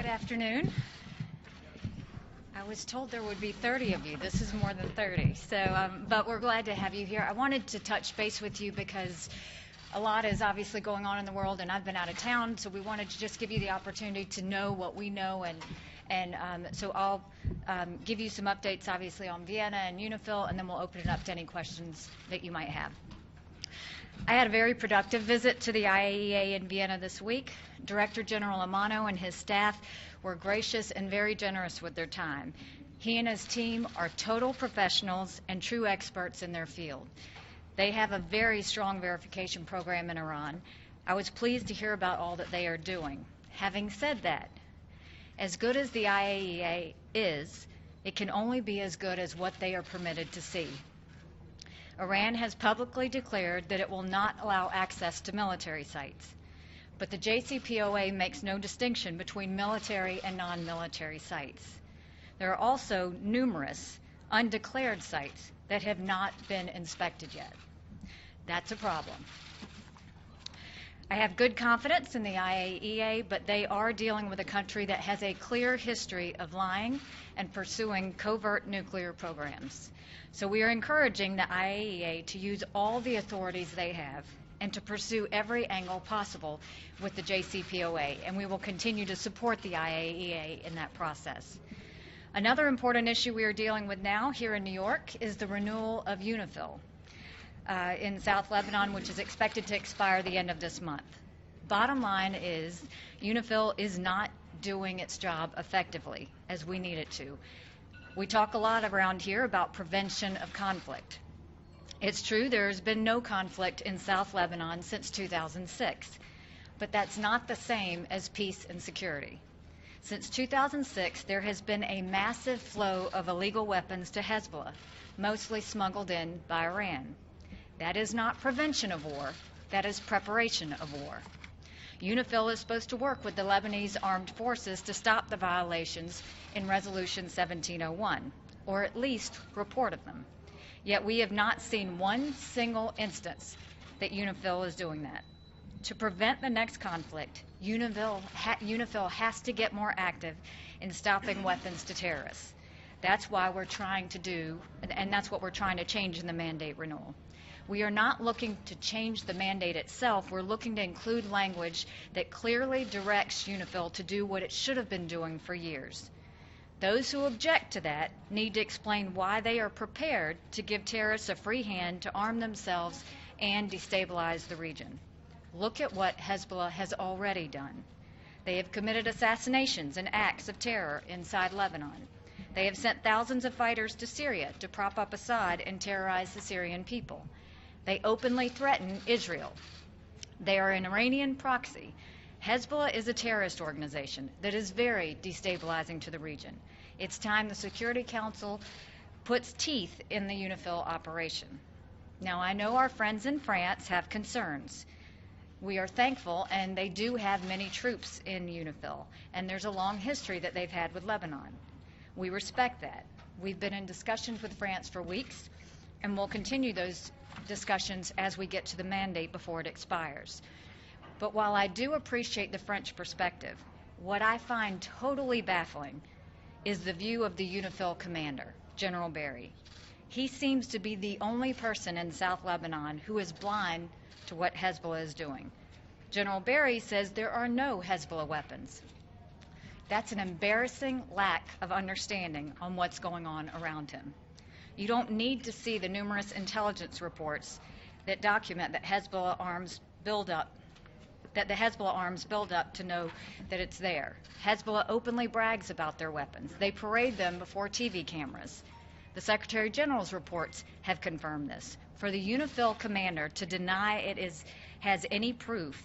afternoon. I was told there would be 30 of you. This is more than 30. But we're glad to have you here. I wanted to touch base with you because a lot is obviously going on in the world, and I've been out of town, so we wanted to just give you the opportunity to know what we know, and so I'll give you some updates, obviously, on Vienna and UNIFIL, and then we'll open it up to any questions that you might have. I had a very productive visit to the IAEA in Vienna this week. Director General Amano and his staff were gracious and very generous with their time. He and his team are total professionals and true experts in their field. They have a very strong verification program in Iran. I was pleased to hear about all that they are doing. Having said that, as good as the IAEA is, it can only be as good as what they are permitted to see. Iran has publicly declared that it will not allow access to military sites. But the JCPOA makes no distinction between military and non-military sites. There are also numerous undeclared sites that have not been inspected yet. That's a problem. I have good confidence in the IAEA, but they are dealing with a country that has a clear history of lying and pursuing covert nuclear programs. So we are encouraging the IAEA to use all the authorities they have and to pursue every angle possible with the JCPOA, and we will continue to support the IAEA in that process. Another important issue we are dealing with now here in New York is the renewal of UNIFIL in South Lebanon, which is expected to expire the end of this month. Bottom line is UNIFIL is not doing its job effectively as we need it to. We talk a lot around here about prevention of conflict. It's true there's been no conflict in South Lebanon since 2006, but that's not the same as peace and security. Since 2006, there has been a massive flow of illegal weapons to Hezbollah, mostly smuggled in by Iran. That is not prevention of war, that is preparation of war. UNIFIL is supposed to work with the Lebanese armed forces to stop the violations in Resolution 1701, or at least report of them. Yet we have not seen one single instance that UNIFIL is doing that. To prevent the next conflict, UNIFIL has to get more active in stopping weapons to terrorists. That's why we're trying to do, and that's what we're trying to change in the mandate renewal. We are not looking to change the mandate itself. We're looking to include language that clearly directs UNIFIL to do what it should have been doing for years. Those who object to that need to explain why they are prepared to give terrorists a free hand to arm themselves and destabilize the region. Look at what Hezbollah has already done. They have committed assassinations and acts of terror inside Lebanon. They have sent thousands of fighters to Syria to prop up Assad and terrorize the Syrian people. They openly threaten Israel. They are an Iranian proxy. Hezbollah is a terrorist organization that is very destabilizing to the region. It's time the Security Council puts teeth in the UNIFIL operation. Now, I know our friends in France have concerns. We are thankful, and they do have many troops in UNIFIL, and there's a long history that they've had with Lebanon. We respect that. We've been in discussions with France for weeks, and we'll continue those discussions as we get to the mandate before it expires. But while I do appreciate the French perspective, what I find totally baffling is the view of the UNIFIL commander, General Barry. He seems to be the only person in South Lebanon who is blind to what Hezbollah is doing. General Barry says there are no Hezbollah weapons. That's an embarrassing lack of understanding on what's going on around him. You don't need to see the numerous intelligence reports that document that Hezbollah arms build up, that the Hezbollah arms build up to know that it's there. Hezbollah openly brags about their weapons. They parade them before TV cameras. The Secretary General's reports have confirmed this. For the UNIFIL commander to deny it has any proof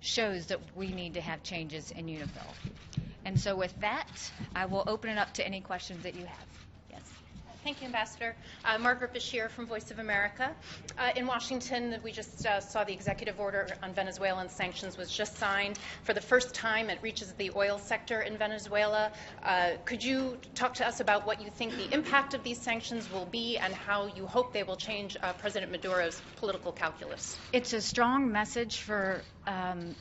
shows that we need to have changes in UNIFIL. And so with that, I will open it up to any questions that you have. Yes. Thank you, Ambassador. Margaret Bashir from Voice of America. In Washington, we just saw the executive order on Venezuelan sanctions was just signed. For the first time, it reaches the oil sector in Venezuela. Could you talk to us about what you think the impact of these sanctions will be and how you hope they will change President Maduro's political calculus? It's a strong message for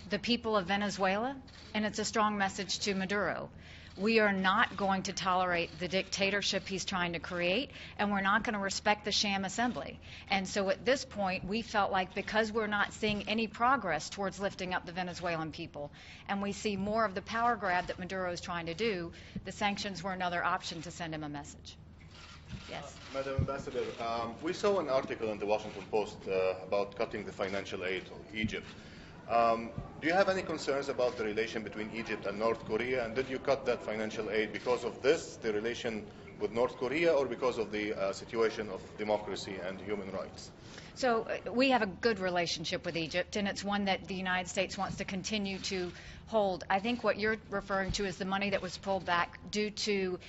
the people of Venezuela, and it's a strong message to Maduro. We are not going to tolerate the dictatorship he's trying to create, and we're not going to respect the sham assembly. And so at this point, we felt like because we're not seeing any progress towards lifting up the Venezuelan people, and we see more of the power grab that Maduro is trying to do, the sanctions were another option to send him a message. Yes. Madam Ambassador, we saw an article in the Washington Post about cutting the financial aid to Egypt. Do you have any concerns about the relation between Egypt and North Korea? And did you cut that financial aid because of this, the relation with North Korea, or because of the situation of democracy and human rights? So we have a good relationship with Egypt, and it's one that the United States wants to continue to hold. I think what you're referring to is the money that was pulled back due to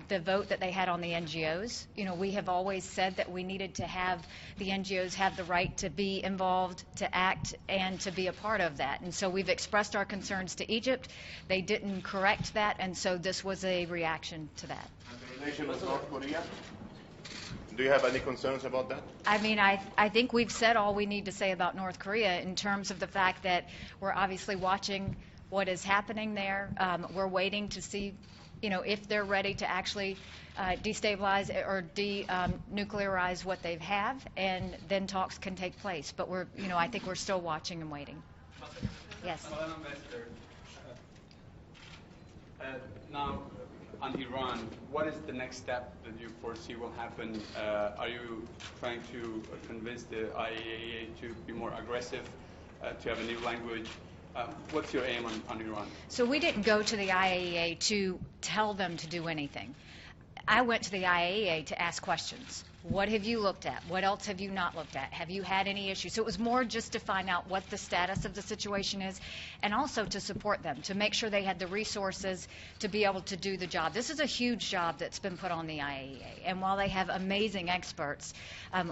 the vote that they had on the NGOs. You know, we have always said that we needed to have the NGOs have the right to be involved, to act, and to be a part of that. And so we've expressed our concerns to Egypt. They didn't correct that, and so this was a reaction to that. And the relation with North Korea? Do you have any concerns about that? I mean, I think we've said all we need to say about North Korea in terms of the fact that we're obviously watching what is happening there. We're waiting to see, you know, if they're ready to actually destabilize or denuclearize what they have, and then talks can take place. But we're, you know, I think we're still watching and waiting. Yes. Madam Ambassador, now on Iran, what is the next step that you foresee will happen? Are you trying to convince the IAEA to be more aggressive, to have a new language? What's your aim on Iran? So we didn't go to the IAEA to tell them to do anything. I went to the IAEA to ask questions. What have you looked at? What else have you not looked at? Have you had any issues? So it was more just to find out what the status of the situation is, and also to support them, to make sure they had the resources to be able to do the job. This is a huge job that's been put on the IAEA, and while they have amazing experts,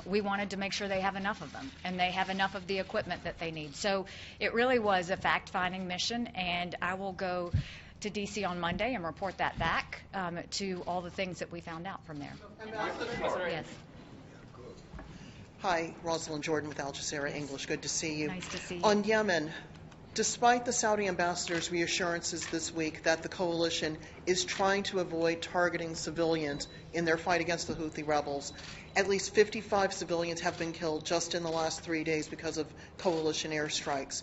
we wanted to make sure they have enough of them, and they have enough of the equipment that they need. So it really was a fact-finding mission, and I will go to D.C. on Monday and report that back to all the things that we found out from there. Yes. Hi, Rosalind Jordan with Al Jazeera English. Good to see you. Nice to see you. On Yemen, despite the Saudi ambassador's reassurances this week that the coalition is trying to avoid targeting civilians in their fight against the Houthi rebels, at least 55 civilians have been killed just in the last 3 days because of coalition airstrikes.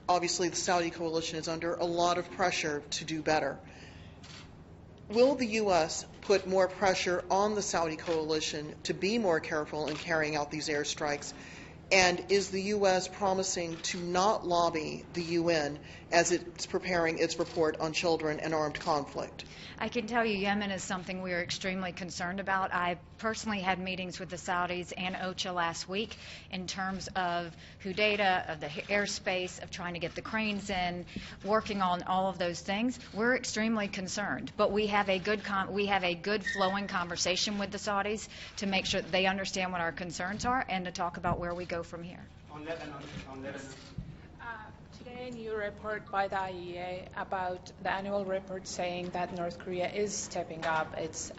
Obviously, the Saudi coalition is under a lot of pressure to do better. Will the U.S. put more pressure on the Saudi coalition to be more careful in carrying out these airstrikes? And is the U.S. promising to not lobby the UN as it's preparing its report on children and armed conflict? I can tell you Yemen is something we are extremely concerned about. I personally had meetings with the Saudis and OCHA last week in terms of Hudaydah, of the airspace, of trying to get the cranes in, working on all of those things. We're extremely concerned, but we have a good flowing conversation with the Saudis to make sure that they understand what our concerns are and to talk about where we go from here. On Lebanon. Today, a new report by the IAEA about the annual report saying that North Korea is stepping up its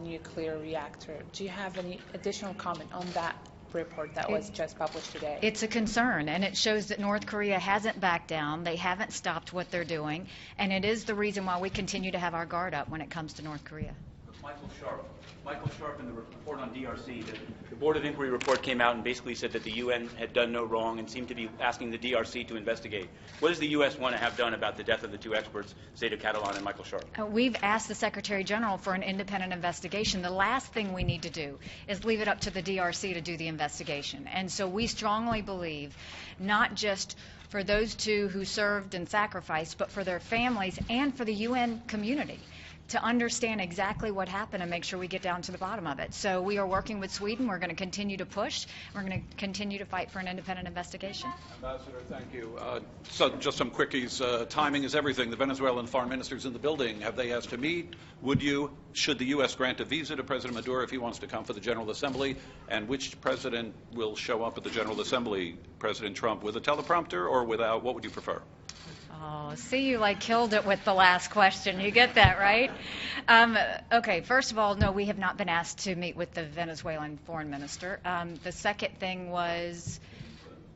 nuclear reactor. Do you have any additional comment on that report that was just published today? It's a concern, and it shows that North Korea hasn't backed down. They haven't stopped what they're doing, and it is the reason why we continue to have our guard up when it comes to North Korea. Michael Sharp in the report on DRC, the Board of Inquiry report came out and basically said that the UN had done no wrong and seemed to be asking the DRC to investigate. What does the U.S. want to have done about the death of the two experts, Zeta Catalan and Michael Sharp? We've asked the Secretary General for an independent investigation. The last thing we need to do is leave it up to the DRC to do the investigation. And so we strongly believe, not just for those two who served and sacrificed, but for their families and for the UN community, to understand exactly what happened and make sure we get down to the bottom of it. So we are working with Sweden. We're going to continue to push. We're going to continue to fight for an independent investigation. Ambassador, thank you. So just some quickies. Timing is everything. The Venezuelan foreign minister's in the building. Have they asked to meet? Should the U.S. grant a visa to President Maduro if he wants to come for the General Assembly? And which president will show up at the General Assembly? President Trump with a teleprompter or without? What would you prefer? Oh, see, you killed it with the last question. You get that, right? Okay, first of all, no, we have not been asked to meet with the Venezuelan foreign minister. The second thing was,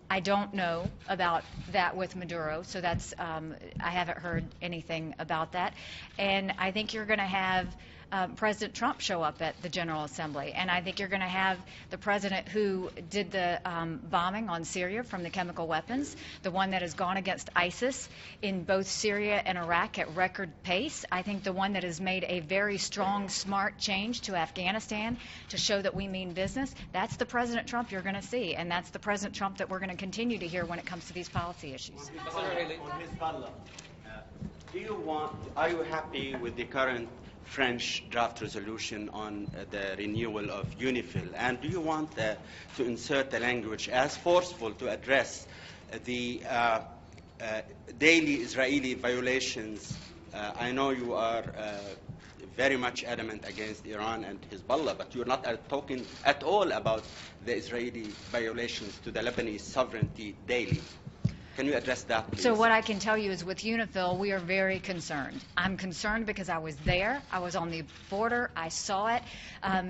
I don't know about that with Maduro, so that's, I haven't heard anything about that. And I think you're going to have President Trump show up at the General Assembly. And I think you're going to have the president who did the bombing on Syria from the chemical weapons, the one that has gone against ISIS in both Syria and Iraq at record pace. I think the one that has made a very strong, smart change to Afghanistan to show that we mean business. That's the President Trump you're going to see. And that's the President Trump that we're going to continue to hear when it comes to these policy issues. On Hezbollah, are you happy with the current French draft resolution on the renewal of UNIFIL? And do you want to insert the language as forceful to address the daily Israeli violations? I know you are very much adamant against Iran and Hezbollah, but you're not talking at all about the Israeli violations to the Lebanese sovereignty daily. Can you address that, please? So what I can tell you is with UNIFIL, we are very concerned. I'm concerned because I was there. I was on the border. I saw it.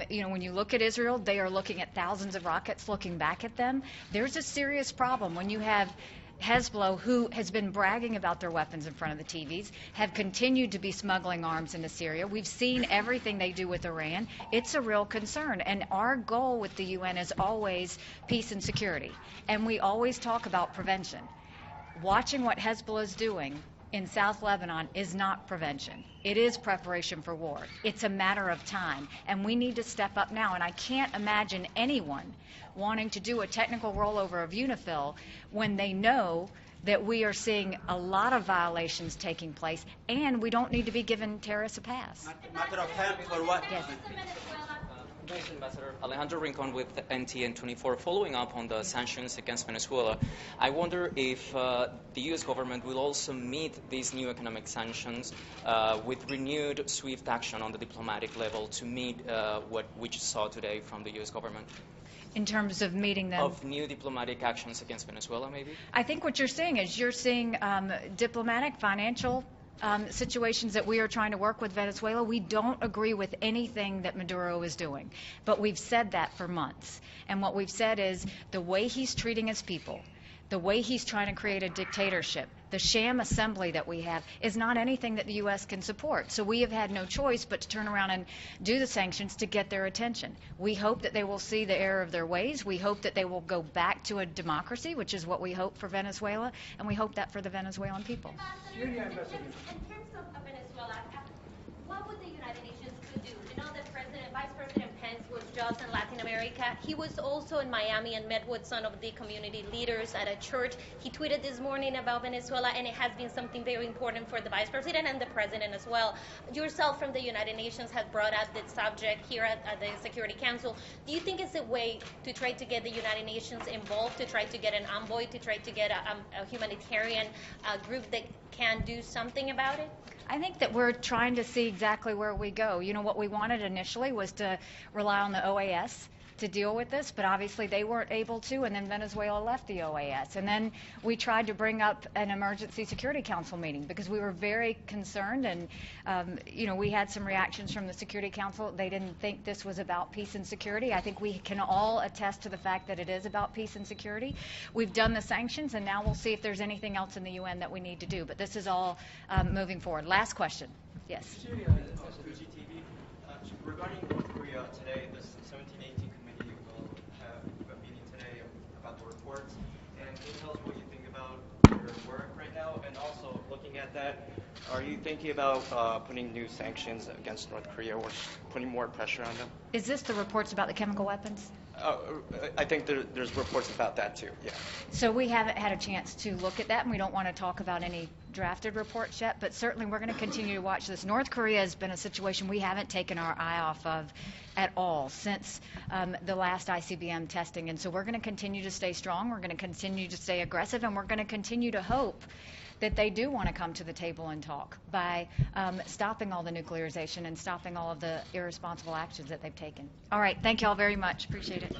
When you look at Israel, they are looking at thousands of rockets looking back at them. There's a serious problem when you have Hezbollah, who has been bragging about their weapons in front of the TVs, have continued to be smuggling arms into Syria. We've seen everything they do with Iran. It's a real concern. And our goal with the UN is always peace and security. And we always talk about prevention. Watching what Hezbollah is doing in South Lebanon is not prevention. It is preparation for war. It's a matter of time, and we need to step up now. And I can't imagine anyone wanting to do a technical rollover of UNIFIL when they know that we are seeing a lot of violations taking place, and we don't need to be giving terrorists a pass. Matter of time for what? Yes. Thanks, Ambassador. Alejandro Rincon with NTN 24. Following up on the sanctions against Venezuela, I wonder if the U.S. government will also meet these new economic sanctions with renewed swift action on the diplomatic level to meet what we just saw today from the U.S. government. In terms of meeting them? Of new diplomatic actions against Venezuela, maybe? I think what you're seeing is diplomatic, financial situations that we are trying to work with Venezuela. We don't agree with anything that Maduro is doing, but we've said that for months. And what we've said is the way he's treating his people, the way he's trying to create a dictatorship, the sham assembly that we have is not anything that the U.S. can support. So we have had no choice but to turn around and do the sanctions to get their attention. We hope that they will see the error of their ways. We hope that they will go back to a democracy, which is what we hope for Venezuela, and we hope that for the Venezuelan people. In terms of Venezuela, what would the United Nations could do? You know that Vice President Pence was just in Latin America. He was also in Miami and met with some of the community leaders at a church. He tweeted this morning about Venezuela, and it has been something very important for the Vice President and the President as well. Yourself from the United Nations have brought up this subject here at the Security Council. Do you think it's a way to try to get the United Nations involved, to try to get an envoy, to try to get a humanitarian group that can do something about it? I think that we're trying to see exactly where we go. You know, what we wanted initially was to rely on the OAS to deal with this, but obviously they weren't able to, and then Venezuela left the OAS. And then we tried to bring up an emergency Security Council meeting because we were very concerned, and we had some reactions from the Security Council. They didn't think this was about peace and security. I think we can all attest to the fact that it is about peace and security. We've done the sanctions, and now we'll see if there's anything else in the UN that we need to do. But this is all moving forward. Last question. Yes. Regarding North Korea today, the 1718 committee will have a meeting today about the reports. And can you tell us what you think about your work right now? And also, looking at that, are you thinking about putting new sanctions against North Korea or putting more pressure on them? Is this the reports about the chemical weapons? I think there's reports about that too. Yeah. So we haven't had a chance to look at that, and we don't want to talk about any drafted reports yet, but certainly we're going to continue to watch this. North Korea has been a situation we haven't taken our eye off of at all since the last ICBM testing, and so we're going to continue to stay strong, we're going to continue to stay aggressive, and we're going to continue to hope that they do want to come to the table and talk by stopping all the nuclearization and stopping all of the irresponsible actions that they've taken. All right, thank you all very much. Appreciate it.